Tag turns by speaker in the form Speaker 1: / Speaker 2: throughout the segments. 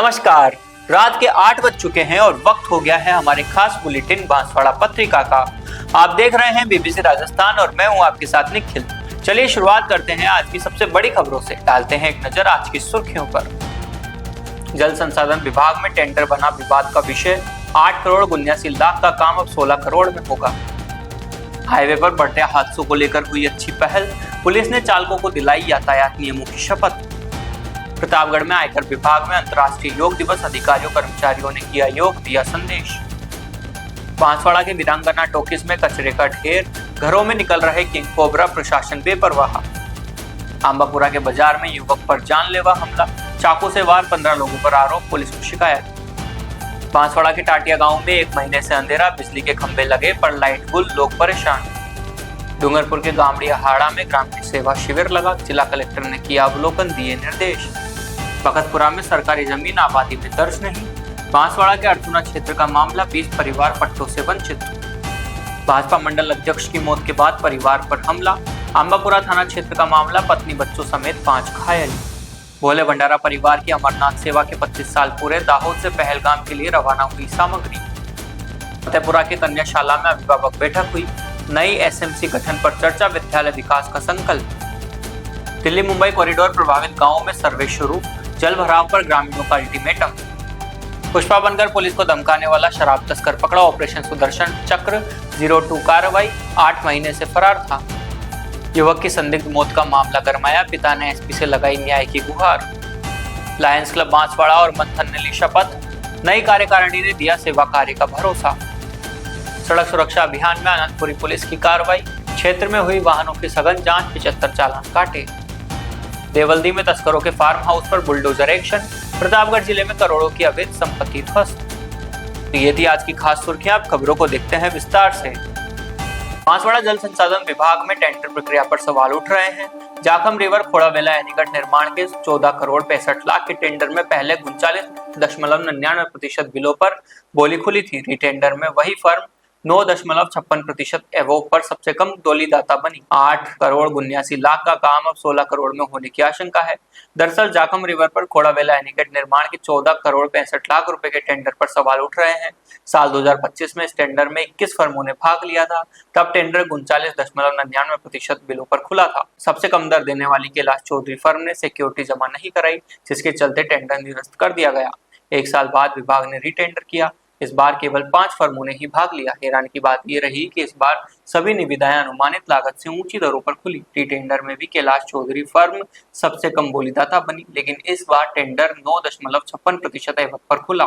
Speaker 1: नमस्कार। रात के 8 बज चुके हैं और वक्त हो गया है हमारे खास बुलेटिन बांसवाड़ा पत्रिका का। आप देख रहे हैं बीबीसी राजस्थान और मैं हूं आपके साथ निखिल। चलिए शुरुआत करते हैं आज की सबसे बड़ी खबरों से। डालते हैं एक नजर आज की सुर्खियों पर। जल संसाधन विभाग में टेंडर बना विवाद का विषय। 8 करोड़ 79 लाख का काम अब 16 करोड़ में होगा। हाईवे पर बढ़ते हादसों को लेकर हुई अच्छी पहल। पुलिस ने चालकों को दिलाई यातायात नियमों की शपथ। प्रतापगढ़ में आयकर विभाग में अंतर्राष्ट्रीय योग दिवस। अधिकारियों कर्मचारियों ने किया योग, दिया संदेश। बांसवाड़ा के वीरांगना टॉकीज में कचरे का ढेर। घरों में निकल रहे किंग कोबरा, प्रशासन बेपरवाह। आंबापुरा के बाजार में युवक पर जानलेवा हमला। चाकू से वार, 15 लोगों पर आरोप, पुलिस को शिकायत। बांसवाड़ा के टाटिया गांव में 1 महीने से अंधेरा। बिजली के खंभे लगे पर लाइट गुल, लोग परेशान। डूंगरपुर के गामड़िया हाड़ा में ग्रामीण सेवा शिविर लगा। जिला कलेक्टर ने किया अवलोकन, दिए निर्देश। भगतपुरा में सरकारी जमीन आबादी में दर्ज नहीं। बांसवाड़ा के अर्थुना क्षेत्र का मामला, 20 परिवार पट्टों से वंचित। भाजपा मंडल अध्यक्ष की मौत के बाद परिवार पर हमला। आंबापुरा थाना क्षेत्र का मामला, पत्नी बच्चों समेत 5 घायल। भोले भंडारा परिवार की अमरनाथ सेवा के 25 साल पूरे। दाहोद से पहलगाम के लिए रवाना हुई सामग्री। फतेहपुरा के कन्याशाला में अभिभावक बैठक हुई। नई एसएमसी गठन पर चर्चा, विद्यालय विकास का संकल्प। दिल्ली मुंबई कॉरिडोर प्रभावित गांवों में सर्वे शुरू। जल भराव पर ग्रामीणों का अल्टीमेटम। पुष्पा बनकर पुलिस को धमकाने वाला शराब तस्कर पकड़ा। ऑपरेशन सुदर्शन चक्र 02 कार्रवाई। 8 महीने से फरार था। युवक की संदिग्ध मौत का मामला गरमाया। पिता ने एसपी से लगाई न्याय की गुहार। लायंस क्लब बांसवाड़ा और मंथन ने ली शपथ। नई कार्यकारिणी ने दिया सेवा कार्य का भरोसा। सड़क सुरक्षा अभियान में अनंतपुरी पुलिस की कार्रवाई। क्षेत्र में हुई वाहनों की सघन जांच, 75 चालान काटे। देवल्दी में तस्करों के फार्म हाउस पर बुलडोजर एक्शन। प्रतापगढ़ जिले में करोड़ों की अवैध संपत्ति ध्वस्त। ये थी आज की खास सुर्खियां। आप खबरों को देखते हैं विस्तार से। बांसवाड़ा जल संसाधन विभाग में टेंडर प्रक्रिया पर सवाल उठ रहे हैं। जाखम रिवर खोड़ावेला एनीकट निर्माण के 14 करोड़ 65 लाख के टेंडर में पहले 39.99% बिलों पर बोली खुली थी। रीटेंडर में वही फर्म 9.56% एवोक पर सबसे कम डोलीदाता बनी। 8 करोड़ 79 लाख का काम अब 16 करोड़ में होने की आशंका है। दरअसल जाखम रिवर पर खोड़ावेला एनीकट निर्माण के 14 करोड़ 65 लाख रुपए के टेंडर पर सवाल उठ रहे हैं। साल 2025 में इस टेंडर में 21 फर्मों ने भाग लिया था। तब टेंडर 39.99% बिलों पर खुला था। सबसे कम दर देने वाली कैलाश चौधरी फर्म ने सिक्योरिटी जमा नहीं कराई, जिसके चलते टेंडर निरस्त कर दिया गया। 1 साल बाद विभाग ने रीटेंडर किया। इस बार केवल 5 फर्मों ने ही भाग लिया। हैरानी की बात यह रही कि इस बार सभी निविदाएं अनुमानित लागत से ऊंची दरों पर खुली। रीटेंडर में भी कैलाश चौधरी फर्म सबसे कम बोलीदाता बनी, लेकिन इस बार टेंडर 9.56% एवक पर खुला।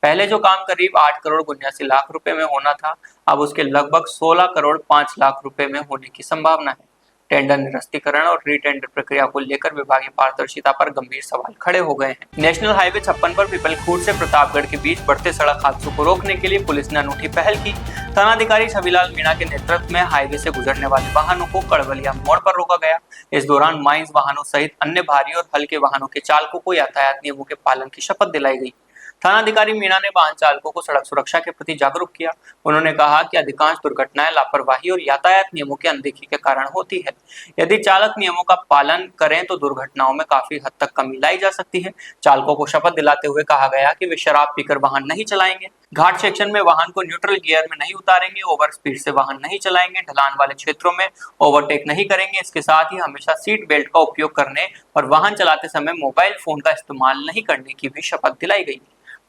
Speaker 1: पहले जो काम करीब 8 करोड़ 79 लाख रुपए में होना था, अब उसके लगभग 16 करोड़ 5 लाख रुपए में होने की संभावना है। टेंडर निरस्तीकरण और रीटेंडर प्रक्रिया को लेकर विभागीय पारदर्शिता पर गंभीर सवाल खड़े हो गए हैं। नेशनल हाईवे 56 पर पिपलखूट से प्रतापगढ़ के बीच बढ़ते सड़क हादसों को रोकने के लिए पुलिस ने अनूठी पहल की। थानाधिकारी छविलाल मीणा के नेतृत्व में हाईवे से गुजरने वाले वाहनों को कड़वलिया मोड़ पर रोका गया। इस दौरान माइंस वाहनों सहित अन्य भारी और हल्के वाहनों के चालकों को यातायात नियमों के पालन की शपथ दिलाई गई। थानाधिकारी मीणा ने वाहन चालकों को सड़क सुरक्षा के प्रति जागरूक किया। उन्होंने कहा कि अधिकांश दुर्घटनाएं लापरवाही और यातायात नियमों की अनदेखी के कारण होती है। यदि चालक नियमों का पालन करें तो दुर्घटनाओं में काफी हद तक कमी लाई जा सकती है। चालकों को शपथ दिलाते हुए कहा गया कि वे शराब पीकर वाहन नहीं चलाएंगे, घाट सेक्शन में वाहन को न्यूट्रल गियर में नहीं उतारेंगे, ओवर स्पीड से वाहन नहीं चलाएंगे, ढलान वाले क्षेत्रों में ओवरटेक नहीं करेंगे। इसके साथ ही हमेशा सीट बेल्ट का उपयोग करने और वाहन चलाते समय मोबाइल फोन का इस्तेमाल नहीं करने की भी शपथ दिलाई गई।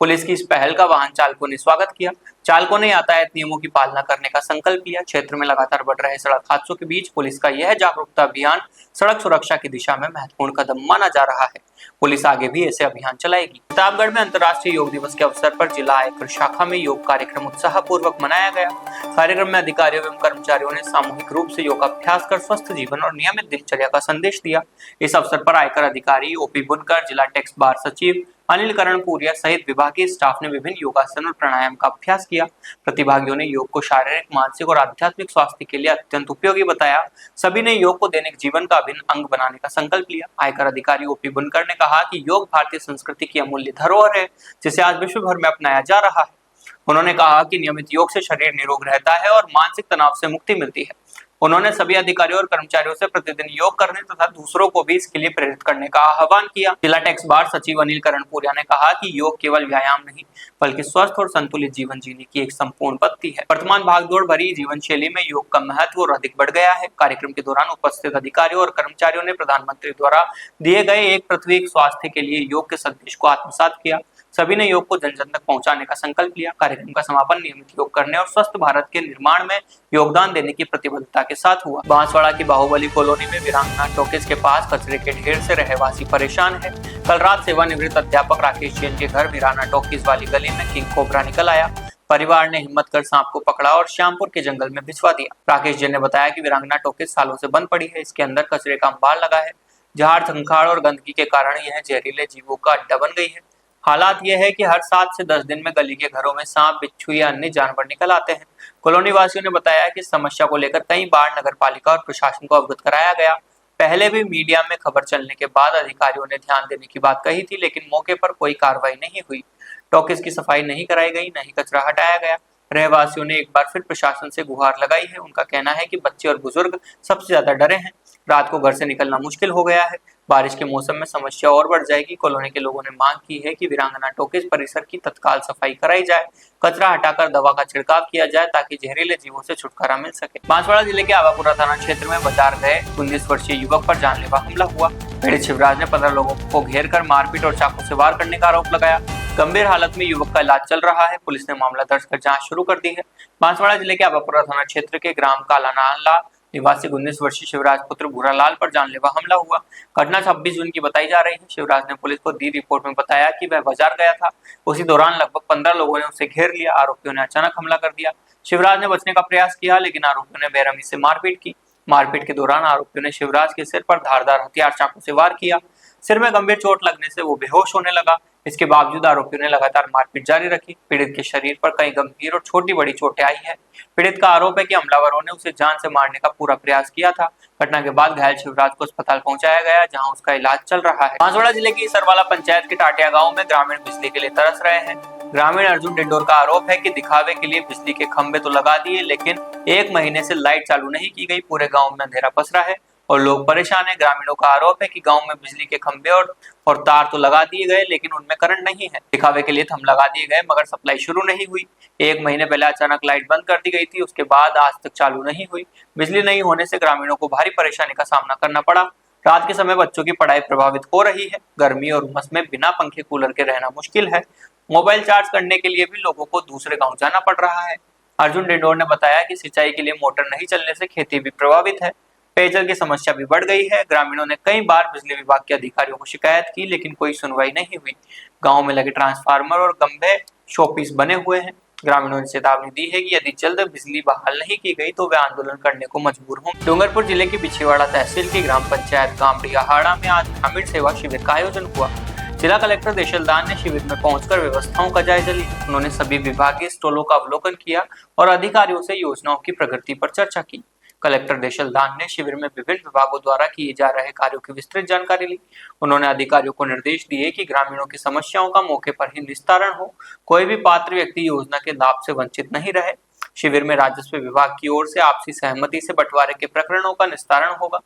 Speaker 1: पुलिस की इस पहल का वाहन चालकों ने स्वागत किया। चालकों ने यातायात नियमों की पालना करने का संकल्प लिया। क्षेत्र में लगातार बढ़ रहे सड़क हादसों के बीच पुलिस का यह जागरूकता अभियान सड़क सुरक्षा की दिशा में महत्वपूर्ण कदम माना जा रहा है। पुलिस आगे भी ऐसे अभियान चलाएगी। प्रतापगढ़ में अंतर्राष्ट्रीय योग दिवस के अवसर पर जिला आयकर शाखा में योग कार्यक्रम उत्साहपूर्वक मनाया गया। कार्यक्रम में अधिकारियों एवं कर्मचारियों ने सामूहिक रूप से योगाभ्यास कर स्वस्थ जीवन और नियमित दिनचर्या का संदेश दिया। इस अवसर पर आयकर अधिकारी ओपी बुनकर, जिला टैक्स बार सचिव अनिल करणपुरिया सहित विभागीय स्टाफ ने विभिन्न योगासन और प्राणायाम का अभ्यास किया। प्रतिभागियों ने योग को शारीरिक, मानसिक और आध्यात्मिक स्वास्थ्य के लिए अत्यंत उपयोगी बताया। सभी ने योग को दैनिक जीवन का अभिन्न अंग बनाने का संकल्प लिया। आयकर अधिकारी ओपी बुनकर ने कहा कि योग भारतीय संस्कृति की अमूल्य धरोहर है, जिसे आज विश्व भर में अपनाया जा रहा है। उन्होंने कहा कि नियमित योग से शरीर निरोग रहता है और मानसिक तनाव से मुक्ति मिलती है। उन्होंने सभी अधिकारियों और कर्मचारियों से प्रतिदिन योग करने तथा दूसरों को भी इसके लिए प्रेरित करने का आह्वान किया। जिला टैक्स बार सचिव अनिल करणपुरिया ने कहा कि योग केवल व्यायाम नहीं बल्कि स्वस्थ और संतुलित जीवन जीने की एक संपूर्ण पद्धति है। वर्तमान भागदौड़ भरी जीवन शैली में योग का महत्व और अधिक बढ़ गया है। कार्यक्रम के दौरान उपस्थित अधिकारियों और कर्मचारियों ने प्रधानमंत्री द्वारा दिए गए एक पृथ्वी एक स्वास्थ्य के लिए योग के संदेश को आत्मसात किया। सभी ने योग को जन जन तक पहुंचाने का संकल्प लिया। कार्यक्रम का समापन नियमित योग करने और स्वस्थ भारत के निर्माण में योगदान देने की प्रतिबद्धता के साथ हुआ। बांसवाड़ा की बाहुबली कॉलोनी में वीरांगना टॉकीज के पास कचरे के ढेर से रहवासी परेशान है। कल रात सेवानिवृत्त अध्यापक राकेश जैन के घर वीरांगना टॉकीज वाली गली में किंग कोबरा निकल आया। परिवार ने हिम्मत कर सांप को पकड़ा और श्यामपुर के जंगल में भिजवा दिया। राकेश जैन ने बताया कि वीरांगना टॉकीज सालों से बंद पड़ी है। इसके अंदर कचरे का अंबार लगा है। झाड़ झंखाड़ और गंदगी के कारण यह जहरीले जीवों का अड्डा बन गई है। हालात यह है कि हर 7 से 10 दिन में गली के घरों में सांप, बिच्छू या अन्य जानवर निकल आते हैं। कॉलोनी वासियों ने बताया कि समस्या को लेकर कई बार नगर पालिका और प्रशासन को अवगत कराया गया। पहले भी मीडिया में खबर चलने के बाद अधिकारियों ने ध्यान देने की बात कही थी, लेकिन मौके पर कोई कार्रवाई नहीं हुई। टॉकीज की सफाई नहीं कराई गई, न ही कचरा हटाया गया। रहवासियों ने एक बार फिर प्रशासन से गुहार लगाई है। उनका कहना है कि बच्चे और बुजुर्ग सबसे ज्यादा डरे हैं। रात को घर से निकलना मुश्किल हो गया है। बारिश के मौसम में समस्या और बढ़ जाएगी। कॉलोनी के लोगों ने मांग की है कि वीरांगना टॉकीज परिसर की तत्काल सफाई कराई जाए, कचरा हटाकर दवा का छिड़काव किया जाए ताकि जहरीले जीवों से छुटकारा मिल सके। बांसवाड़ा जिले के आवापुरा थाना क्षेत्र में बाजार गए 19 वर्षीय युवक पर जानलेवा हमला हुआ। पीड़ित शिवराज ने 15 लोगों को घेर कर मारपीट और चाकू से वार करने का आरोप लगाया। गंभीर हालत में युवक का इलाज चल रहा है। पुलिस ने मामला दर्ज कर जांच शुरू कर दी है। बांसवाड़ा जिले के आवापुरा थाना क्षेत्र के ग्राम कालानाला निवासी 19 वर्षीय शिवराज पुत्र भूरालाल पर जानलेवा हमला हुआ। घटना 26 जून की बताई जा रही है। शिवराज ने पुलिस को दी रिपोर्ट में बताया कि वह बाजार गया था। उसी दौरान लगभग 15 लोगों ने उसे घेर लिया। आरोपियों ने अचानक हमला कर दिया। शिवराज ने बचने का प्रयास किया, लेकिन आरोपियों ने बेरहमी से मारपीट की। मारपीट के दौरान आरोपियों ने शिवराज के सिर पर धारदार हथियार चाकू से वार किया। सिर में गंभीर चोट लगने से वो बेहोश होने लगा। इसके बावजूद आरोपियों ने लगातार मारपीट जारी रखी। पीड़ित के शरीर पर कई गंभीर और छोटी बड़ी चोटें आई है। पीड़ित का आरोप है कि हमलावरों ने उसे जान से मारने का पूरा प्रयास किया था। घटना के बाद घायल शिवराज को अस्पताल पहुंचाया गया, जहां उसका इलाज चल रहा है। बांसवाड़ा जिले की सरवाला पंचायत के टाटिया गांव में ग्रामीण बिजली के लिए तरस रहे हैं। ग्रामीण अर्जुन डिंडोर का आरोप है कि दिखावे के लिए बिजली के खंभे तो लगा दिए, लेकिन 1 महीने से लाइट चालू नहीं की गई। पूरे गाँव में अंधेरा पसरा है और लोग परेशान है। ग्रामीणों का आरोप है कि गांव में बिजली के खंभे और तार तो लगा दिए गए, लेकिन उनमें करंट नहीं है। दिखावे के लिए थंब लगा दिए गए, मगर सप्लाई शुरू नहीं हुई। 1 महीने पहले अचानक लाइट बंद कर दी गई थी, उसके बाद आज तक चालू नहीं हुई। बिजली नहीं होने से ग्रामीणों को भारी परेशानी का सामना करना पड़ा। रात के समय बच्चों की पढ़ाई प्रभावित हो रही है। गर्मी और उमस में बिना पंखे कूलर के रहना मुश्किल है। मोबाइल चार्ज करने के लिए भी लोगों को दूसरे गाँव जाना पड़ रहा है। अर्जुन डिंडोर ने बताया कि सिंचाई के लिए मोटर नहीं चलने से खेती भी प्रभावित है। पेयजल की समस्या भी बढ़ गई है। ग्रामीणों ने कई बार बिजली विभाग के अधिकारियों को शिकायत की, लेकिन कोई सुनवाई नहीं हुई। गांव में लगे ट्रांसफार्मर और खंभे शोपीस बने हुए हैं। ग्रामीणों ने चेतावनी दी है कि यदि जल्द बिजली बहाल नहीं की गई तो वे आंदोलन करने को मजबूर होंगे। डूंगरपुर जिले की बिछीवाड़ा तहसील की ग्राम पंचायत गामड़ियाहाड़ा में आज ग्रामीण सेवा शिविर का आयोजन हुआ। जिला कलेक्टर देशलदान ने शिविर में पहुंचकर व्यवस्थाओं का जायजा लिया। उन्होंने सभी विभागीय स्टॉलों का अवलोकन किया और अधिकारियों से योजनाओं की प्रगति पर चर्चा की। कलेक्टर देशलदान ने शिविर में विभिन्न विभागों द्वारा किए जा रहे कार्यों की विस्तृत जानकारी ली। उन्होंने अधिकारियों को निर्देश दिए कि ग्रामीणों की समस्याओं का मौके पर ही निस्तारण हो। कोई भी पात्र व्यक्ति योजना के लाभ से वंचित नहीं रहे। शिविर में राजस्व विभाग की ओर से आपसी सहमति से बंटवारे के प्रकरणों का निस्तारण होगा।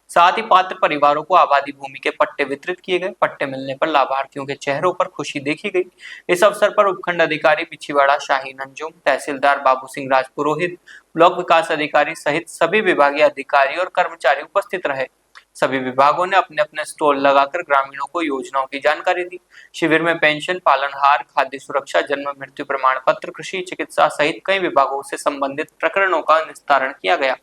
Speaker 1: साथ ही पात्र परिवारों को आबादी भूमि के पट्टे वितरित किए गए। पट्टे मिलने पर लाभार्थियों के चेहरों पर खुशी देखी गई। इस अवसर पर उपखंड अधिकारी बिछीवाड़ा शाहीन अंजुम, तहसीलदार बाबू सिंह राजपुरोहित, ब्लॉक विकास अधिकारी सहित सभी विभागीय अधिकारी और कर्मचारी उपस्थित रहे। सभी विभागों ने अपने अपने स्टॉल लगाकर ग्रामीणों को योजनाओं की जानकारी दी। शिविर में पेंशन, पालनहार, खाद्य सुरक्षा, जन्म मृत्यु प्रमाण पत्र, कृषि, चिकित्सा सहित कई विभागों से संबंधित प्रकरणों का निस्तारण किया गया।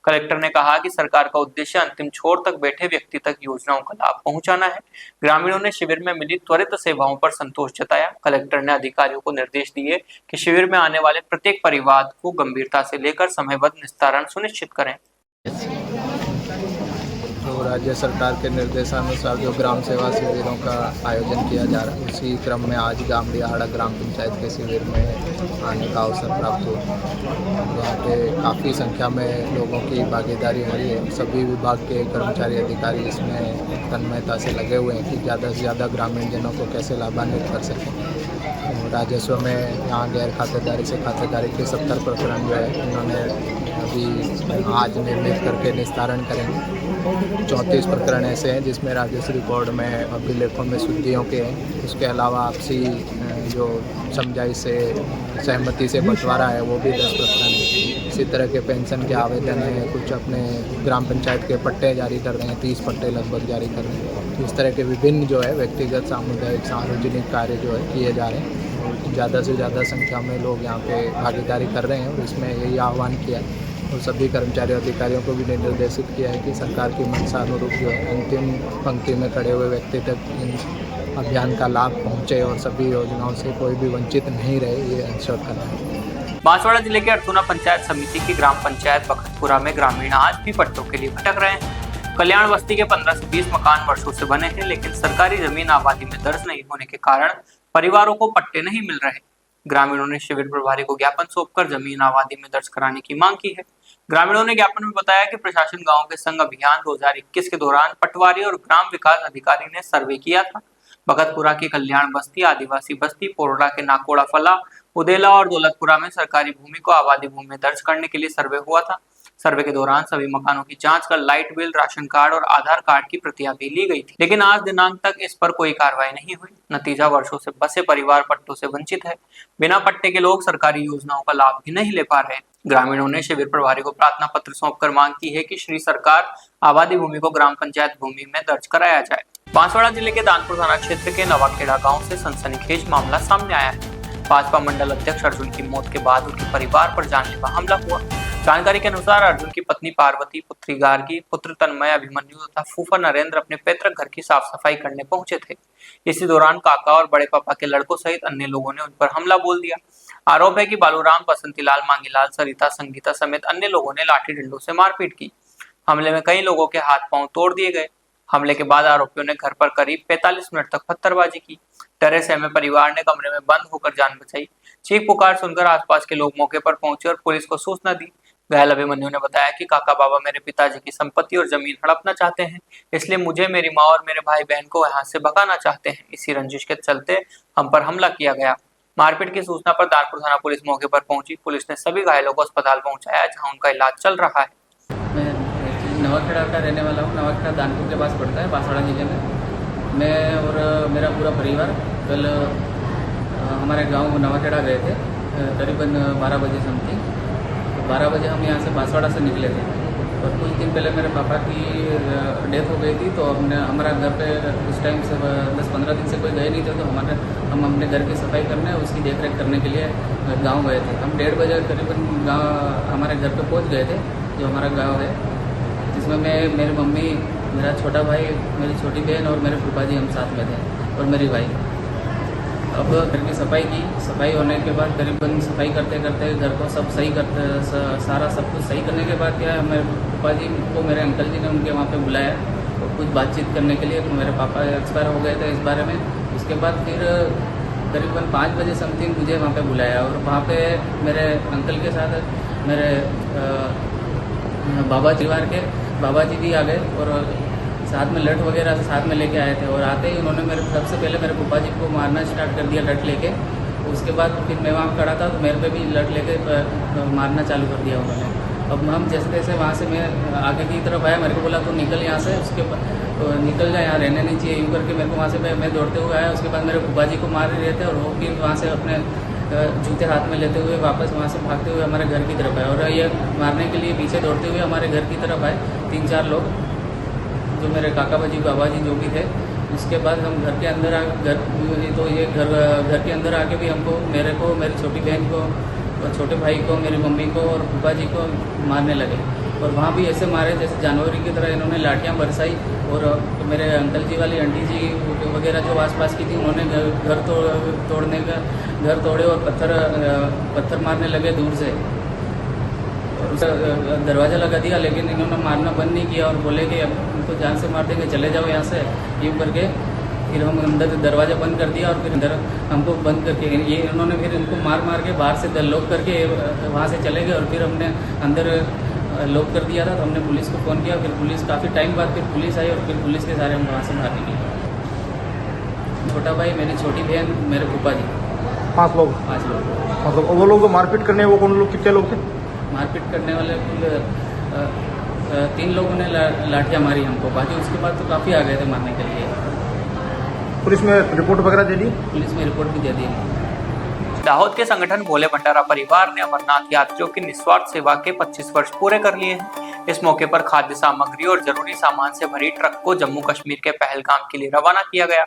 Speaker 1: कलेक्टर ने कहा कि सरकार का उद्देश्य अंतिम छोर तक बैठे व्यक्ति तक योजनाओं का लाभ पहुंचाना है। ग्रामीणों ने शिविर में मिली त्वरित सेवाओं पर संतोष जताया। कलेक्टर ने अधिकारियों को निर्देश दिए कि शिविर में आने वाले प्रत्येक परिवार को गंभीरता से लेकर समयबद्ध निस्तारण सुनिश्चित करें।
Speaker 2: तो राज्य सरकार के निर्देशानुसार जो ग्राम सेवा शिविरों का आयोजन किया जा रहा है, उसी क्रम में आज गामड़ियाहाड़ा ग्राम पंचायत के शिविर में आने का अवसर प्राप्त हुआ। यहाँ पे काफ़ी संख्या में लोगों की भागीदारी हो रही है। सभी विभाग के कर्मचारी अधिकारी इसमें तन्मयता से लगे हुए हैं कि ज़्यादा से ज़्यादा ग्रामीण जनों को कैसे लाभान्वित कर सकें। राजस्व में यहाँ गैर खातेदारी से खातेदारी के 70 प्रकरण जो है इन्होंने अभी आज निर्णित करके निस्तारण करेंगे। 34 प्रकरण ऐसे हैं जिसमें राजस्व रिकॉर्ड में अभिलेखों में शुद्धियों के हैं। उसके अलावा आपसी जो समझाई से सहमति से बंटवारा है वो भी 10 प्रकरण है। इसी तरह के पेंशन के आवेदन हैं, कुछ अपने ग्राम पंचायत के पट्टे जारी कर रहे हैं, 30 पट्टे लगभग जारी कर रहे हैं। इस तरह के विभिन्न जो है व्यक्तिगत सामुदायिक सार्वजनिक कार्य जो है किए जा रहे हैं और ज़्यादा से ज़्यादा संख्या में लोग यहाँ पे भागीदारी कर रहे हैं और इसमें यही आह्वान किया है और सभी कर्मचारी अधिकारियों को भी निर्देशित किया है कि सरकार की मंशा अनुरूप जो है अंतिम पंक्ति में खड़े हुए व्यक्ति तक इन अभियान का लाभ पहुँचे और सभी योजनाओं से कोई भी वंचित नहीं रहे, ये इंश्योर करना है।
Speaker 1: बांसवाड़ा जिले के अर्थूना पंचायत समिति की ग्राम पंचायत बखतपुरा में ग्रामीण आज भी पट्टों के लिए भटक रहे हैं। कल्याण बस्ती के 15 से 20 मकान वर्षों से बने हैं, लेकिन सरकारी जमीन आबादी में दर्ज नहीं होने के कारण परिवारों को पट्टे नहीं मिल रहे। ग्रामीणों ने शिविर प्रभारी को ज्ञापन सौंपकर जमीन आबादी में दर्ज कराने की मांग की है। ग्रामीणों ने ज्ञापन में बताया कि प्रशासन गांव के संघ अभियान 2021 के दौरान पटवारी और ग्राम विकास अधिकारी ने सर्वे किया था। भगतपुरा की कल्याण बस्ती, आदिवासी बस्ती, पोरड़ा के नाकोड़ा फला, उदेला और दौलतपुरा में सरकारी भूमि को आबादी भूमि में दर्ज करने के लिए सर्वे हुआ था। सर्वे के दौरान सभी मकानों की जांच कर लाइट बिल, राशन कार्ड और आधार कार्ड की प्रतियां भी ली गई थी, लेकिन आज दिनांक तक इस पर कोई कार्रवाई नहीं हुई। नतीजा वर्षों से बसे परिवार पट्टों से वंचित है। बिना पट्टे के लोग सरकारी योजनाओं का लाभ भी नहीं ले पा रहे। ग्रामीणों ने शिविर प्रभारी को प्रार्थना पत्र सौंपकर मांग की है कि श्री सरकार आबादी भूमि को ग्राम पंचायत भूमि में दर्ज कराया जाए। बांसवाड़ा जिले के दानपुर थाना क्षेत्र के नवाखेड़ा गांव से सनसनीखेज मामला सामने आया है। भाजपा मंडल अध्यक्ष अर्जुन की मौत के बाद उनके परिवार पर जानलेवा हमला हुआ। जानकारी के अनुसार अर्जुन की पत्नी पार्वती, पुत्री गार्गी, पुत्र तन्मय, अभिमन्यु तथा फूफा नरेंद्र अपने पैतृक घर की साफ सफाई करने पहुंचे थे। इसी दौरान काका और बड़े पापा के लड़कों सहित अन्य लोगों ने उन पर हमला बोल दिया। आरोप है कि बालूराम, बसंतीलाल, मांगीलाल, सरिता, संगीता समेत अन्य लोगों ने लाठी डंडों से मारपीट की। हमले में कई लोगों के हाथ पांव तोड़ दिए गए। हमले के बाद आरोपियों ने घर पर करीब 45 मिनट तक पत्थरबाजी की। डरे सहमे परिवार ने कमरे में बंद होकर जान बचाई। चीख पुकार सुनकर आसपास के लोग मौके पर पहुंचे और पुलिस को सूचना दी। घायल अभिमन्यु ने बताया कि काका बाबा मेरे पिताजी की संपत्ति और जमीन हड़पना चाहते हैं, इसलिए मुझे, मेरी माँ और मेरे भाई बहन को यहाँ से भगाना चाहते हैं। इसी रंजिश के चलते हम पर हमला किया गया। मारपीट की सूचना पर दानपुर थाना पुलिस मौके पर पहुंची। पुलिस ने सभी घायलों को अस्पताल पहुंचाया, जहां उनका इलाज चल रहा है।
Speaker 3: मैं नवाखेड़ा का रहने वाला हूँ। नवाखेड़ा दानपुर के पास पड़ता है, बांसवाड़ा जिले में। मैं और मेरा पूरा परिवार कल हमारे गांव नवाखेड़ा गए थे, करीबन 12 बजे समथिंग। 12 बजे हम यहाँ से बांसवाड़ा से निकले थे और कुछ दिन पहले मेरे पापा की डेथ हो गई थी, तो हमारा घर पे उस टाइम से 10-15 दिन से कोई गए नहीं थे, तो हम अपने घर की सफाई करने, उसकी देखरेख करने के लिए गांव गए थे। हम 1:30 बजे करीबन गांव हमारे घर पे पहुंच गए थे, जो हमारा गांव है, जिसमें मैं, मेरी मम्मी, मेरा छोटा भाई, मेरी छोटी बहन और मेरे फूफा जी हम साथ में थे और मेरी भाई। अब घर की सफाई होने के बाद करीबन सफाई करते करते घर को सब सही करते, सारा सब कुछ सही करने के बाद क्या है, मेरे पापा जी को मेरे अंकल जी ने उनके वहाँ पे बुलाया और कुछ बातचीत करने के लिए। मेरे पापा एक्सपायर हो गए थे इस बारे में। उसके बाद फिर करीबन 5 बजे समथिंग मुझे वहाँ पे बुलाया और वहाँ पे मेरे अंकल के साथ मेरे बाबा परिवार के बाबा जी भी आ गए और साथ में लठ वगैरह साथ में लेके आए थे। और आते ही उन्होंने सबसे पहले मेरे फूफा जी को मारना स्टार्ट कर दिया लठ लेके। उसके बाद फिर मैं वहाँ खड़ा था तो मेरे पे भी लठ लेके मारना चालू कर दिया उन्होंने। अब हम जैसे तैसे वहाँ से मैं आगे की तरफ आया, मेरे को बोला तो निकल यहाँ से, उसके तो निकल जाए, यहाँ रहने नहीं चाहिए, यूँ करके मेरे को वहाँ से मैं दौड़ते हुए आया। उसके बाद मेरे फूफा जी को मार रहे थे और वो फिर वहाँ से अपने जूते हाथ में लेते हुए वापस वहाँ से भागते हुए हमारे घर की तरफ आए और ये मारने के लिए पीछे दौड़ते हुए हमारे घर की तरफ आए 3-4 लोग, जो मेरे काका बाजी बाबा जी जो भी थे। उसके बाद हम घर के अंदर घर के अंदर आके भी हमको, मेरे को, मेरी छोटी बहन को और छोटे भाई को, मेरी मम्मी को और फूफा जी को मारने लगे। और वहाँ भी ऐसे मारे जैसे जानवरों की तरह इन्होंने लाठियाँ बरसाई। और मेरे अंकल जी वाली आंटी जी वगैरह जो आसपास की थी, उन्होंने घर तोड़े और पत्थर मारने लगे दूर से। दरवाज़ा लगा दिया, लेकिन इन्होंने मारना बंद नहीं किया और बोले कि अब उनको जान से मार देंगे, चले जाओ यहाँ से, यूँ करके। फिर हम अंदर दरवाज़ा बंद कर दिया और फिर अंदर हमको बंद करके ये इन्होंने फिर इनको मार के बाहर से लॉक करके वहाँ से चले गए। और फिर हमने अंदर लॉक कर दिया था, तो हमने पुलिस को फ़ोन किया। फिर पुलिस काफ़ी टाइम बाद फिर पुलिस आई और फिर पुलिस के सारे हम वहाँ से बाहर निकले। छोटा भाई, मेरी छोटी बहन, मेरे फूफा जी।
Speaker 4: 5 लोग।
Speaker 3: 5 लोग।
Speaker 4: मतलब वो लोग मारपीट करने वो कौन लोग, कितने लोग थे?
Speaker 3: मारपीट करने वाले कुल 3 लोगों ने लाठियाँ मारी हमको, बाकी उसके बाद तो काफ़ी आ गए थे मारने के लिए।
Speaker 4: पुलिस में रिपोर्ट वगैरह दे दी?
Speaker 3: पुलिस में रिपोर्ट भी दे दी।
Speaker 1: दाहोद के संगठन भोले भंडारा परिवार ने अमरनाथ यात्रियों की निस्वार्थ सेवा के 25 वर्ष पूरे कर लिए हैं। इस मौके पर खाद्य सामग्री और जरूरी सामान से भरी ट्रक को जम्मू कश्मीर के पहलगाम के लिए रवाना किया गया।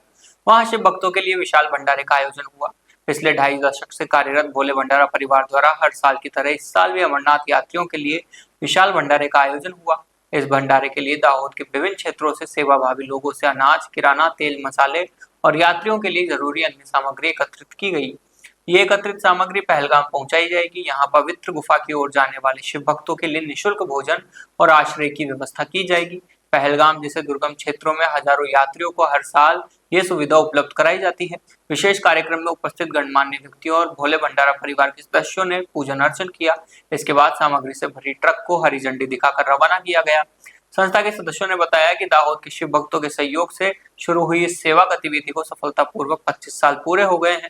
Speaker 1: वहां शिव भक्तों के लिए विशाल भंडारे का आयोजन हुआ। पिछले 2.5 दशक से कार्यरत भोले भंडारा परिवार द्वारा हर साल की तरह इस साल भी अमरनाथ यात्रियों के लिए विशाल भंडारे का आयोजन हुआ। इस भंडारे के लिए दाहोद के विभिन्न क्षेत्रों से सेवाभावी लोगों से अनाज, किराना, तेल, मसाले और यात्रियों के लिए जरूरी अन्य सामग्री एकत्रित की गई। ये एकत्रित सामग्री पहलगाम पहुंचाई जाएगी। यहाँ पवित्र गुफा की ओर जाने वाले शिव भक्तों के लिए निःशुल्क भोजन और आश्रय की व्यवस्था की जाएगी। पहलगाम जैसे दुर्गम क्षेत्रों में हजारों यात्रियों को हर साल ये सुविधा उपलब्ध कराई जाती है। विशेष कार्यक्रम में उपस्थित गणमान्य व्यक्तियों और भोले भंडारा परिवार के सदस्यों ने पूजन अर्चन किया। इसके बाद सामग्री से भरी ट्रक को हरी झंडी दिखाकर रवाना किया गया। संस्था के सदस्यों ने बताया कि दाहोद के शिव भक्तों के सहयोग से शुरू हुई इस सेवा गतिविधि को सफलतापूर्वक 25 साल पूरे हो गए हैं।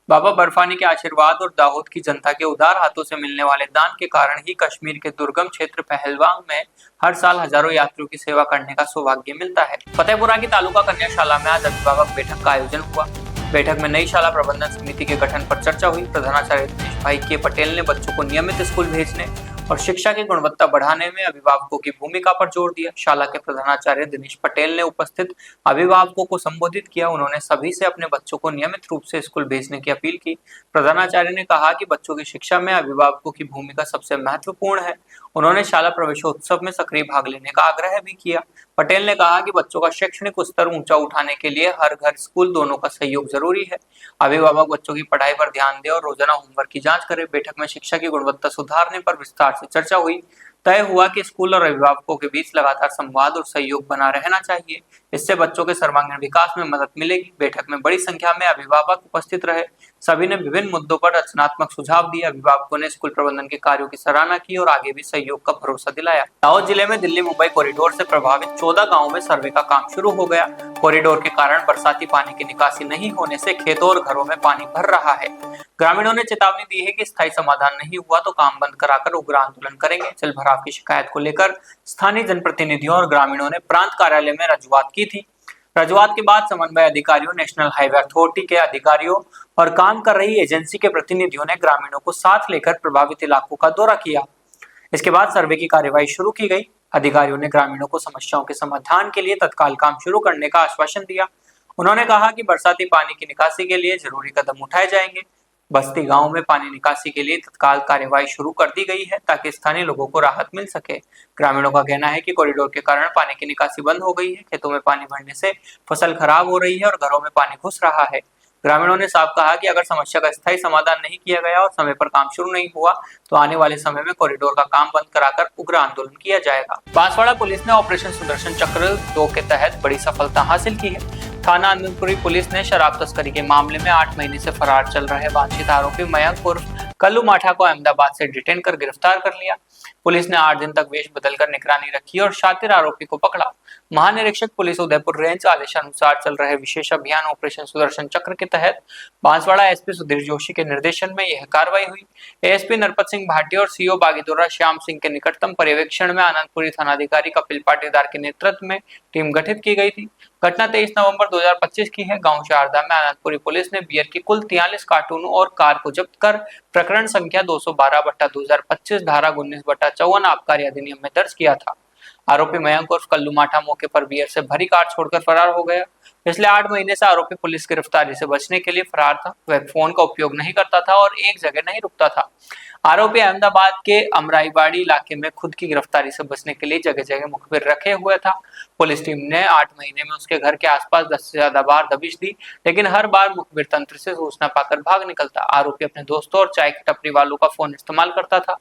Speaker 1: बाबा बर्फानी के आशीर्वाद और दाहोद की जनता के उदार हाथों से मिलने वाले दान के कारण ही कश्मीर के दुर्गम क्षेत्र पहलगाम में हर साल हजारों यात्रियों की सेवा करने का सौभाग्य मिलता है। फतेहपुरा की तालुका कन्या शाला में आज अभिभावक बैठक का आयोजन हुआ। बैठक में नई शाला प्रबंधन समिति के गठन पर चर्चा हुई। प्रधानाचार्य दिनेश भाई के पटेल ने बच्चों को नियमित स्कूल भेजने और शिक्षा की गुणवत्ता बढ़ाने में अभिभावकों की भूमिका पर जोर दिया। शाला के प्रधानाचार्य दिनेश पटेल ने उपस्थित अभिभावकों को संबोधित किया। उन्होंने सभी से अपने बच्चों को नियमित रूप से स्कूल भेजने की अपील की। प्रधानाचार्य ने कहा कि बच्चों की शिक्षा में अभिभावकों की भूमिका सबसे महत्वपूर्ण है। उन्होंने शाला प्रवेशोत्सव में सक्रिय भाग लेने का आग्रह भी किया। पटेल ने कहा कि बच्चों का शैक्षणिक स्तर ऊंचा उठाने के लिए हर घर, स्कूल दोनों का सहयोग जरूरी है। अभिभावक बच्चों की पढ़ाई पर ध्यान दें और रोजाना होमवर्क की जांच करें। बैठक में शिक्षा की गुणवत्ता सुधारने पर विस्तार से चर्चा हुई। तय हुआ कि स्कूल और अभिभावकों के बीच लगातार संवाद और सहयोग बना रहना चाहिए। इससे बच्चों के सर्वांगीण विकास में मदद मिलेगी। बैठक में बड़ी संख्या में अभिभावक उपस्थित रहे। सभी ने विभिन्न मुद्दों पर रचनात्मक सुझाव दिए। अभिभावकों ने स्कूल प्रबंधन के कार्यों की सराहना की और आगे भी सहयोग का भरोसा दिलाया। दाहोद जिले में दिल्ली मुंबई कॉरिडोर से प्रभावित 14 गाँवों में सर्वे का काम शुरू हो गया। कॉरिडोर के कारण बरसाती पानी की निकासी नहीं होने से खेतों और घरों में पानी भर रहा है। ग्रामीणों ने चेतावनी दी है कि स्थायी समाधान नहीं हुआ तो काम बंद कराकर उग्र आंदोलन करेंगे। जल भराव की शिकायत को लेकर स्थानीय जनप्रतिनिधियों और ग्रामीणों ने प्रांत कार्यालय में रजूआत की थी। रजूआत के बाद समन्वय अधिकारियों, नेशनल हाईवे अथॉरिटी के अधिकारियों और काम कर रही एजेंसी के प्रतिनिधियों ने ग्रामीणों को साथ लेकर प्रभावित इलाकों का दौरा किया। इसके बाद सर्वे की कार्यवाही शुरू की गई। अधिकारियों ने ग्रामीणों को समस्याओं के समाधान के लिए तत्काल काम शुरू करने का आश्वासन दिया। उन्होंने कहा कि बरसाती पानी की निकासी के लिए जरूरी कदम उठाए जाएंगे। बस्ती गांव में पानी निकासी के लिए तत्काल कार्यवाही शुरू कर दी गई है ताकि स्थानीय लोगों को राहत मिल सके। ग्रामीणों का कहना है कि कॉरिडोर के कारण पानी की निकासी बंद हो गई है। खेतों में पानी भरने से फसल खराब हो रही है और घरों में पानी घुस रहा है। ग्रामीणों ने साफ कहा कि अगर समस्या का स्थायी समाधान नहीं किया गया और समय पर काम शुरू नहीं हुआ तो आने वाले समय में कॉरिडोर का काम बंद कराकर उग्र आंदोलन किया जाएगा। बांसवाड़ा पुलिस ने ऑपरेशन सुदर्शन चक्र 2 के तहत बड़ी सफलता हासिल की है। थाना आनंदपुरी पुलिस ने शराब तस्करी के मामले में 8 महीने से फरार चल रहे वांछित आरोपी मयंक उर्फ कल्लू माठा को अहमदाबाद से डिटेन कर गिरफ्तार कर लिया। पुलिस ने 8 दिन तक वेश बदलकर निगरानी रखी और शातिर आरोपी को पकड़ा। महानिरीक्षक पुलिस उदयपुर रेंज आदेशानुसार चल रहे विशेष अभियान ऑपरेशन सुदर्शन चक्र के तहत बांसवाड़ा एसपी सुधीर जोशी के निर्देशन में यह कार्रवाई हुई। एएसपी नरपत सिंह भाटिया और सीओ बागीदोरा श्याम सिंह के निकटतम पर्यवेक्षण में आनंदपुरी थानाधिकारी कपिल पाटीदार के नेतृत्व में टीम गठित की गई थी। घटना 23 नवंबर 2025 की है। गांव शारदा में आनंदपुरी पुलिस ने बियर की कुल 43 कार्टून और कार को जब्त कर प्रकरण संख्या 212/2025 धारा 19/54 आबकारी अधिनियम में दर्ज किया था। आरोपी मयंक उर्फ कल्लू माठा मौके पर बियर से भरी कार छोड़कर फरार हो गया। पिछले 8 महीने से आरोपी पुलिस गिरफ्तारी से बचने के लिए फरार था। वह फोन का उपयोग नहीं करता था और एक जगह नहीं रुकता था। आरोपी अहमदाबाद के अमराईवाड़ी इलाके में खुद की गिरफ्तारी से बचने के लिए जगह जगह मुखबिर रखे हुए था। पुलिस टीम ने 8 महीने में उसके घर के आसपास 10 से ज्यादा बार दबिश दी, लेकिन हर बार मुखबिर तंत्र से सूचना पाकर भाग निकलता। आरोपी अपने दोस्तों और चाय की टपरी वालों का फोन इस्तेमाल करता था।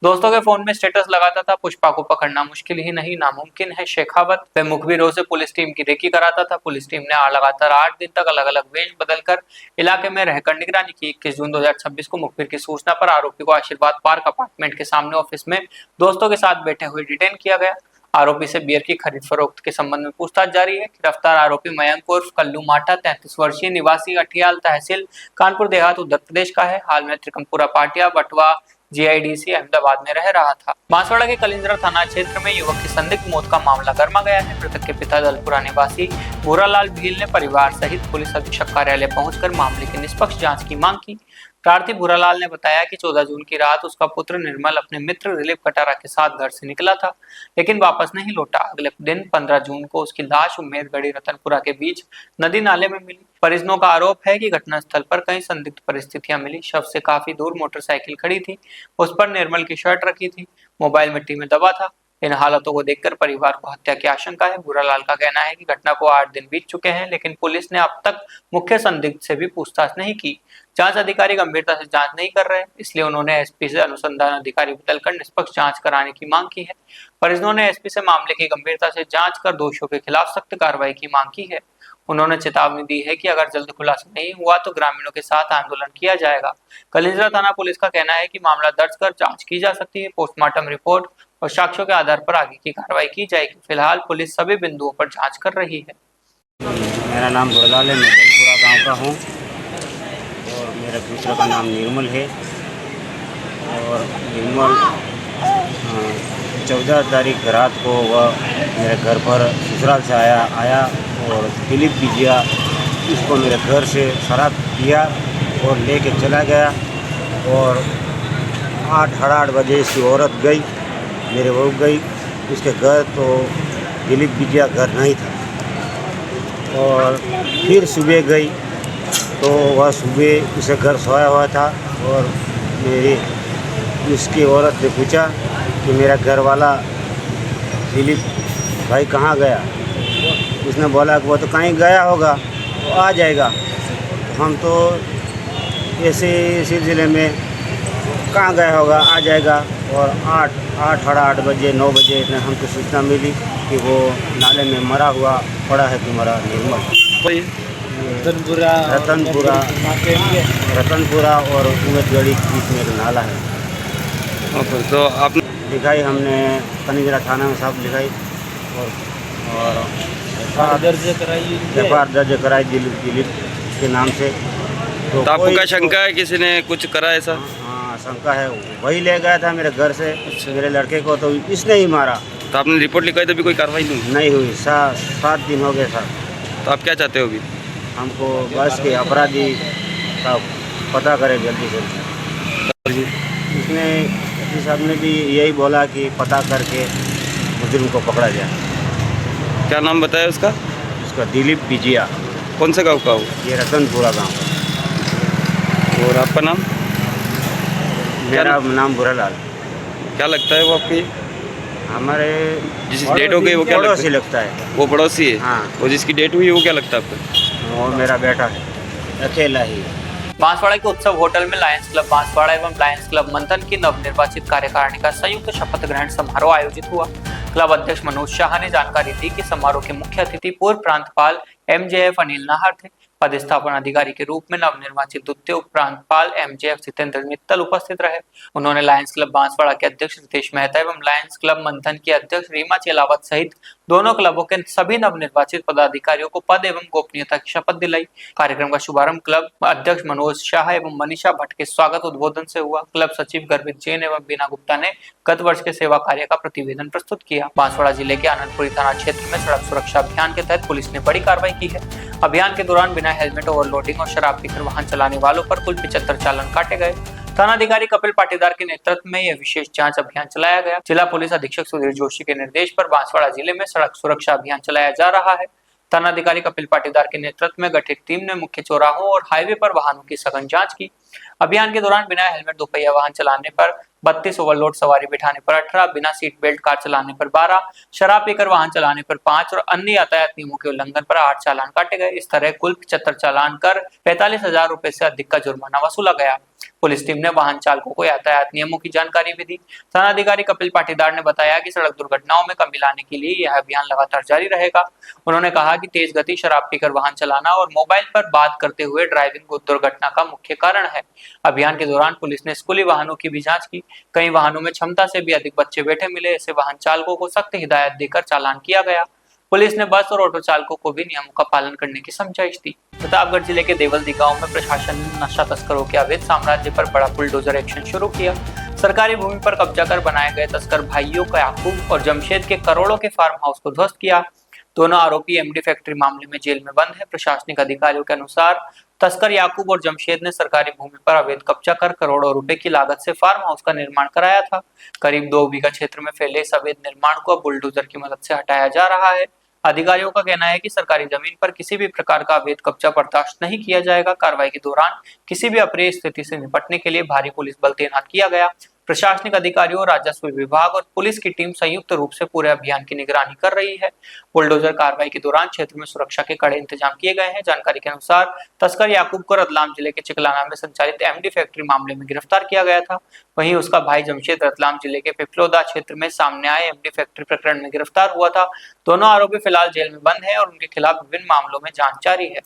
Speaker 1: दोस्तों के फोन में स्टेटस लगाता था। पुष्पा को पकड़ना मुश्किल ही नहीं नामुमकिन है, शेखावत। वह मुखबिरों से पुलिस टीम की रेकी कराता था। पुलिस टीम ने लगातार 8 दिन तक अलग अलग वेश बदलकर इलाके में रहकर निगरानी की। 21 जून 2026 को मुखबिर की सूचना पर आरोपी को आशीर्वाद पार्क अपार्टमेंट के सामने ऑफिस में दोस्तों के साथ बैठे हुए डिटेन किया गया। आरोपी से बियर की खरीद फरोख्त के संबंध में पूछताछ जारी है। गिरफ्तार आरोपी मयंक उर्फ कल्लू माठा 33 वर्षीय निवासी अठियाल तहसील कानपुर देहात उत्तर प्रदेश का है। हाल में त्रिकमपुरा पाटिया बटवा जीआईडीसी अहमदाबाद में रह रहा था। बांसवाड़ा के कलिंद्रा थाना क्षेत्र में युवक की संदिग्ध मौत का मामला गर्मा गया है। मृतक के पिता दलपुरा निवासी भूरालाल भील ने परिवार सहित पुलिस अधीक्षक कार्यालय पहुंचकर मामले की निष्पक्ष जांच की मांग की। प्रार्थी भूरालाल ने बताया कि 14 जून की रात उसका पुत्र निर्मल अपने मित्र दिलीप कटारा के साथ घर से निकला था, लेकिन वापस नहीं लौटा। अगले दिन 15 जून को उसकी लाश उम्मेदगढ़ी रतनपुरा के बीच नदी नाले में मिली। परिजनों का आरोप है कि घटनास्थल पर कई संदिग्ध परिस्थितियां मिली। शव से काफी दूर मोटरसाइकिल खड़ी थी, उस पर निर्मल की शर्ट रखी थी, मोबाइल मिट्टी में दबा था। इन हालातों को देखकर परिवार को हत्या की आशंका है। भूरालाल का कहना है कि घटना को 8 दिन बीत चुके हैं, लेकिन पुलिस ने अब तक मुख्य संदिग्ध से भी पूछताछ नहीं की। जांच अधिकारी गंभीरता से जांच नहीं कर रहे, इसलिए उन्होंने एसपी से अनुसंधान अधिकारी बदलकर निष्पक्ष जांच कराने की मांग की है। परिजनों ने एसपी से मामले की गंभीरता से जांच कर दोषियों के खिलाफ सख्त कार्रवाई की मांग की है। उन्होंने चेतावनी दी है कि अगर जल्द खुलासा नहीं हुआ तो ग्रामीणों के साथ आंदोलन किया जाएगा। कलिंद्रा थाना पुलिस का कहना है कि मामला दर्ज कर जांच की जा सकती है। पोस्टमार्टम रिपोर्ट और साक्ष्यों के आधार पर आगे की कार्रवाई की जाएगी। फिलहाल पुलिस सभी बिंदुओं पर जांच कर रही है।
Speaker 5: मेरा नाम भूरालाल है, मैं दलपुरा गाँव का हूँ और मेरे दूसरे का नाम निर्मल है। और निर्मल 14 तारीख रात को वह मेरे घर पर ससुराल से आया और दिलीप बिजिया उसको मेरे घर से शराब पिया और लेके चला गया। और 8-8:30 बजे इसकी औरत गई, मेरे बहू गई उसके घर, तो दिलीप बिजिया घर नहीं था। और फिर सुबह गई तो वह सुबह उसे घर सोया हुआ था और उसकी औरत ने पूछा कि मेरा घर वाला दिलीप भाई कहाँ गया। उसने बोला कि वो तो कहीं गया होगा, तो आ जाएगा। हम तो ऐसे सिलसिले में कहाँ गया होगा, आ जाएगा। और 8-8:30 बजे 9 बजे हमको सूचना मिली कि वो नाले में मरा हुआ पड़ा है तुम्हारा निर्मल। रतनपुरा और उम्मेदगढ़ी के बीच में एक नाला है।
Speaker 6: तो आप
Speaker 5: लिखाई हमने कलिंद्रा थाना में सब लिखाई और एफआईआर दर्ज कराई दिलीप के नाम से।
Speaker 6: तो आपको क्या शंका है किसी ने कुछ करा ऐसा?
Speaker 5: हाँ, शंका है। वही ले गया था मेरे घर से मेरे लड़के को, तो इसने ही मारा।
Speaker 6: तो आपने रिपोर्ट लिखाई तो अभी कोई कार्रवाई
Speaker 5: नहीं हुई। 7 दिन हो गए सर।
Speaker 6: तो आप क्या चाहते हो अभी?
Speaker 5: हमको बस के अपराधी का पता करे जल्दी से। इसने साहब ने भी यही बोला कि पता करके मुजरिम को पकड़ा जाए।
Speaker 6: क्या नाम बताया उसका?
Speaker 5: उसका दिलीप बिजिया।
Speaker 6: कौन से गांव का हो?
Speaker 5: ये रतनपुरा गांव।
Speaker 6: और आपका नाम?
Speaker 5: मेरा नाम भूरालाल।
Speaker 6: क्या लगता है वो आपकी?
Speaker 5: हमारे
Speaker 6: जिस डेट हो गई वो क्या
Speaker 5: पड़ोसी लगता है।
Speaker 6: वो पड़ोसी है?
Speaker 5: हाँ।
Speaker 6: वो जिसकी डेट हुई है वो क्या लगता है आपको?
Speaker 5: वो मेरा बेटा है, अकेला ही।
Speaker 1: बांसवाड़ा के उत्सव होटल में लायंस क्लब बांसवाड़ा एवं लायंस क्लब मंथन की नवनिर्वाचित कार्यकारिणी का संयुक्त शपथ ग्रहण समारोह आयोजित हुआ। क्लब अध्यक्ष मनोज शाह ने जानकारी दी कि समारोह के मुख्य अतिथि पूर्व प्रांतपाल MJF अनिल नाहर थे। पदस्थापन अधिकारी के रूप में नवनिर्वाचित द्वितीय उप प्रांतपाल MJF जितेंद्र मित्तल उपस्थित रहे। उन्होंने लायंस क्लब बांसवाड़ा के अध्यक्ष रितेश मेहता एवं लायंस क्लब मंथन की अध्यक्ष रीमा चेलावत सहित दोनों क्लबों के सभी नवनिर्वाचित पदाधिकारियों को पद एवं गोपनीयता की शपथ दिलाई। कार्यक्रम का शुभारंभ क्लब अध्यक्ष मनोज शाह एवं मनीषा भट्ट के स्वागत उद्बोधन से हुआ। क्लब सचिव गर्वित जैन एवं बीना गुप्ता ने गत वर्ष के सेवा कार्य का प्रतिवेदन प्रस्तुत किया। बांसवाड़ा जिले के आनंदपुरी थाना क्षेत्र में सड़क सुरक्षा अभियान के तहत पुलिस ने बड़ी कार्रवाई की है। अभियान के दौरान बिना हेलमेट, ओवरलोडिंग और शराब पीकर वाहन चलाने वालों पर कुल 75 चालान काटे गए। थानाधिकारी कपिल पाटीदार के नेतृत्व में यह विशेष जांच अभियान चलाया गया। जिला पुलिस अधीक्षक सुधीर जोशी के निर्देश पर बांसवाड़ा जिले में सड़क सुरक्षा अभियान चलाया जा रहा है। थानाधिकारी कपिल पाटीदार के नेतृत्व में गठित टीम ने मुख्य चौराहों और हाईवे पर वाहनों की सघन जांच की। अभियान के दौरान बिना हेलमेट दोपहिया वाहन चलाने पर 32, ओवरलोड सवारी बिठाने पर 18, बिना सीट बेल्ट कार चलाने पर 12, शराब पीकर वाहन चलाने पर 5 और अन्य यातायात नियमों के उल्लंघन पर 8 चालान काटे गए। इस तरह कुल 75 चालान कर 45,000 रुपए से अधिक का जुर्माना वसूला गया। पुलिस टीम ने वाहन चालकों को यातायात नियमों की जानकारी भी दी। थानाधिकारी कपिल पाटीदार ने बताया कि सड़क दुर्घटनाओं में कमी लाने के लिए यह अभियान लगातार जारी रहेगा। उन्होंने कहा कि तेज गति, शराब पीकर वाहन चलाना और मोबाइल पर बात करते हुए ड्राइविंग दुर्घटना का मुख्य कारण है। अभियान के दौरान पुलिस ने स्कूली वाहनों की भी जांच की। कई वाहनों में क्षमता से भी अधिक बच्चे बैठे मिले। ऐसे वाहन चालकों को सख्त हिदायत देकर चालान किया गया। पुलिस ने बस और ऑटो चालकों को भी नियमों का पालन करने की समझाइश दी। प्रतापगढ़ जिले के देवल्दी गांव में प्रशासन ने नशा तस्करों के अवैध साम्राज्य पर बड़ा बुलडोजर एक्शन शुरू किया। सरकारी भूमि पर कब्जा कर बनाए गए तस्कर भाइयों का याकूब और जमशेद के करोड़ों के फार्म हाउस को ध्वस्त किया। दोनों आरोपी एमडी फैक्ट्री मामले में जेल में बंद है। प्रशासनिक अधिकारियों के अनुसार तस्कर याकूब और जमशेद ने सरकारी भूमि पर अवैध कब्जा कर करोड़ों रुपए की लागत से फार्म हाउस का निर्माण कराया था। करीब 2 बीघा क्षेत्र में फैले इस अवैध निर्माण को अब बुलडोजर की मदद से हटाया जा रहा है। अधिकारियों का कहना है कि सरकारी जमीन पर किसी भी प्रकार का अवैध कब्जा बर्दाश्त नहीं किया जाएगा। कार्रवाई के दौरान किसी भी अप्रिय स्थिति से निपटने के लिए भारी पुलिस बल तैनात किया गया। प्रशासनिक अधिकारियों, राजस्व विभाग और पुलिस की टीम संयुक्त रूप से पूरे अभियान की निगरानी कर रही है। बुलडोजर कार्रवाई के दौरान क्षेत्र में सुरक्षा के कड़े इंतजाम किए गए हैं। जानकारी के अनुसार तस्कर याकूब को रतलाम जिले के चिकलाना में संचालित एमडी फैक्ट्री मामले में गिरफ्तार किया गया था। वहीं उसका भाई जमशेद रतलाम जिले के पिपलोदा क्षेत्र में सामने आए एमडी फैक्ट्री प्रकरण में गिरफ्तार हुआ था। दोनों आरोपी फिलहाल जेल में बंद हैं और उनके खिलाफ विभिन्न मामलों में जांच जारी है।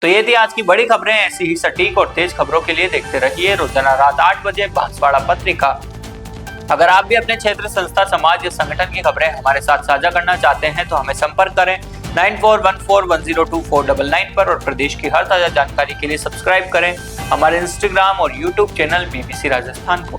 Speaker 1: तो ये थी आज की बड़ी खबरें। ऐसी ही सटीक और तेज खबरों के लिए देखते रहिए रोजाना रात 8 बजे बांसवाड़ा पत्रिका। अगर आप भी अपने क्षेत्र, संस्था, समाज या संगठन की खबरें हमारे साथ साझा करना चाहते हैं तो हमें संपर्क करें 9414102499 पर और प्रदेश की हर ताजा जानकारी के लिए सब्सक्राइब करें हमारे इंस्टाग्राम और यूट्यूब चैनल BBC राजस्थान को।